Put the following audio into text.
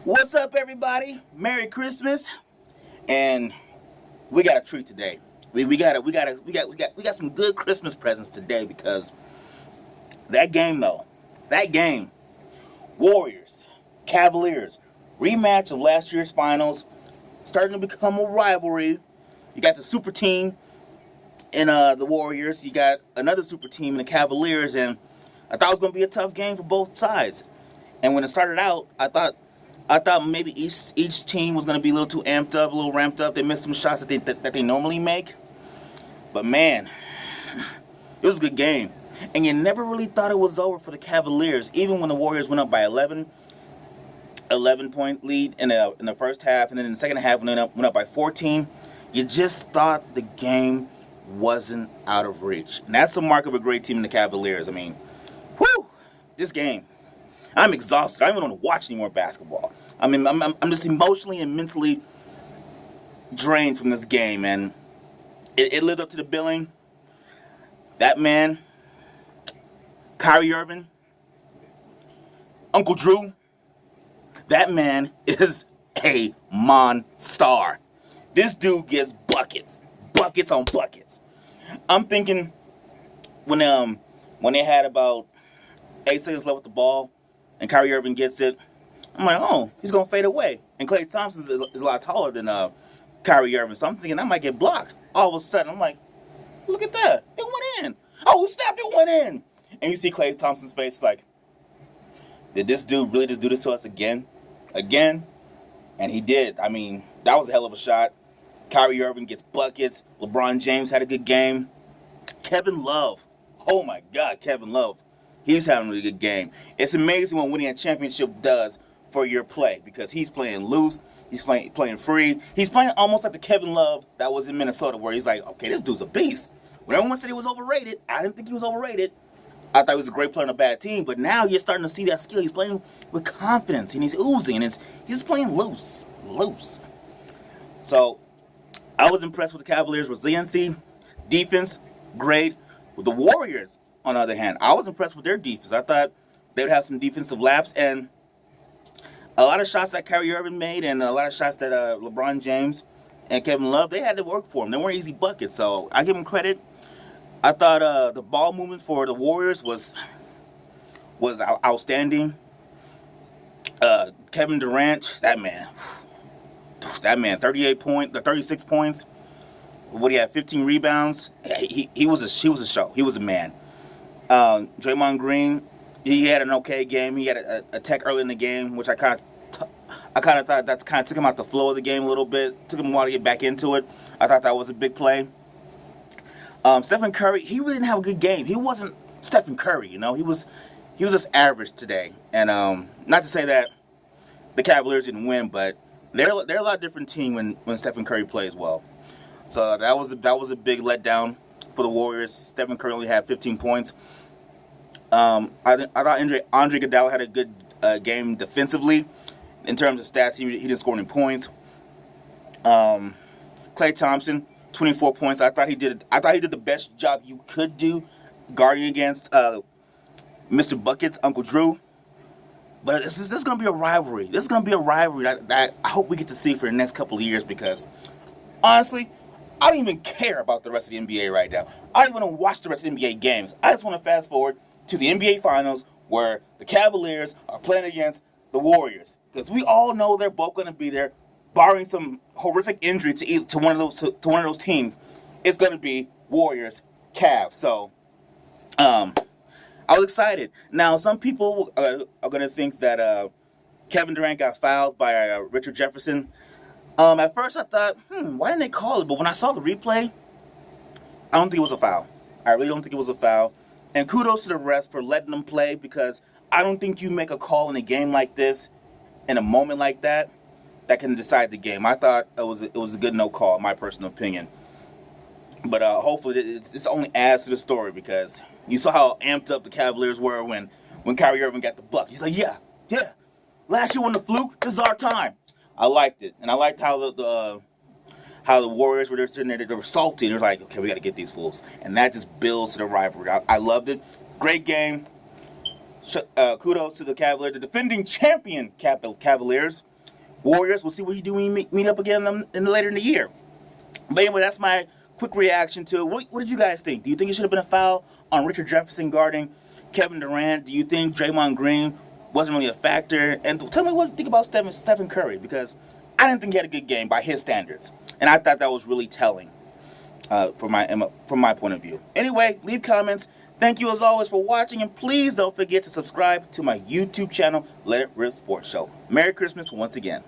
What's up, everybody? Merry Christmas, and we got a treat today. We got some good Christmas presents today because that game, Warriors, Cavaliers, rematch of last year's finals, starting to become a rivalry. You got the super team in the Warriors. You got another super team in the Cavaliers, and I thought it was going to be a tough game for both sides. And when it started out, I thought maybe each team was going to be a little too amped up, a little ramped up. They missed some shots that they normally make. But man, it was a good game. And you never really thought it was over for the Cavaliers, even when the Warriors went up by 11 point lead in the first half, and then in the second half went up by 14. You just thought the game wasn't out of reach. And that's a mark of a great team in the Cavaliers. I mean, this game. I'm exhausted. I don't even want to watch any more basketball. I mean, I'm just emotionally and mentally drained from this game, and it lived up to the billing. That man, Kyrie Irving, Uncle Drew, that man is a monster. This dude gets buckets on buckets. I'm thinking when they had about 8 seconds left with the ball, and Kyrie Irving gets it, I'm like, oh, he's going to fade away. And Klay Thompson is a lot taller than Kyrie Irving, so I'm thinking I might get blocked. All of a sudden, I'm like, look at that. It went in. Oh, snap, it went in. And you see Klay Thompson's face like, did this dude really just do this to us again? Again? And he did. I mean, that was a hell of a shot. Kyrie Irving gets buckets. LeBron James had a good game. Kevin Love. Oh, my God, Kevin Love. He's having a really good game. It's amazing what winning a championship does for your play because he's playing loose. He's playing free. He's playing almost like the Kevin Love that was in Minnesota where he's like, okay, this dude's a beast. When everyone said he was overrated, I didn't think he was overrated. I thought he was a great player on a bad team, but now you're starting to see that skill. He's playing with confidence, and he's oozing, and he's playing loose. So I was impressed with the Cavaliers' resiliency, defense, great. With the Warriors, on the other hand, I was impressed with their defense. I thought they would have some defensive laps, and a lot of shots that Kyrie Irving made and a lot of shots that LeBron James and Kevin Love, they had to work for them. They weren't easy buckets, so I give them credit. I thought the ball movement for the Warriors was outstanding. Kevin Durant, that man, 36 points. What he had, 15 rebounds. He was a show. He was a man. Draymond Green, he had an okay game. He had a tech early in the game, which I kind of thought that kind of took him out the flow of the game a little bit. Took him a while to get back into it. I thought that was a big play. Stephen Curry, he really didn't have a good game. He wasn't Stephen Curry, you know. He was just average today. And not to say that the Cavaliers didn't win, but they're a lot different team when Stephen Curry plays well. So that was a big letdown for the Warriors. Stephen Curry only had 15 points. I thought Andre Iguodala had a good game defensively. In terms of stats, he didn't score any points. Klay Thompson, 24 points. I thought he did the best job you could do guarding against Mr. Buckets, Uncle Drew. But this is going to be a rivalry. This is going to be a rivalry that I hope we get to see for the next couple of years because, honestly, I don't even care about the rest of the NBA right now. I don't even want to watch the rest of the NBA games. I just want to fast forward to the NBA Finals where the Cavaliers are playing against the Warriors. Because we all know they're both going to be there, barring some horrific injury to one of those teams. It's going to be Warriors, Cavs. So, I was excited. Now, some people are going to think that Kevin Durant got fouled by Richard Jefferson. At first I thought, why didn't they call it? But when I saw the replay, I don't think it was a foul. I really don't think it was a foul. And kudos to the refs for letting them play because I don't think you make a call in a game like this, in a moment like that can decide the game. I thought it was a good no call, in my personal opinion. But hopefully this only adds to the story because you saw how amped up the Cavaliers were when Kyrie Irving got the buck. He's like, yeah. Last year won the fluke. This is our time. I liked it, and I liked how the Warriors were sitting there. They were salty. They're like, okay, we got to get these fools, and that just builds to the rivalry. I loved it. Great game. Kudos to the Cavaliers, the defending champion Cavaliers. Warriors. We'll see what he do when we meet up again later in the year. But anyway, that's my quick reaction to it. What did you guys think? Do you think it should have been a foul on Richard Jefferson guarding Kevin Durant? Do you think Draymond Green wasn't really a factor? And tell me what you think about Stephen Curry, because I didn't think he had a good game by his standards, and I thought that was really telling from my point of view. Anyway, leave comments. Thank you as always for watching, and please don't forget to subscribe to my YouTube channel, Let It Rip Sports Show. Merry Christmas once again.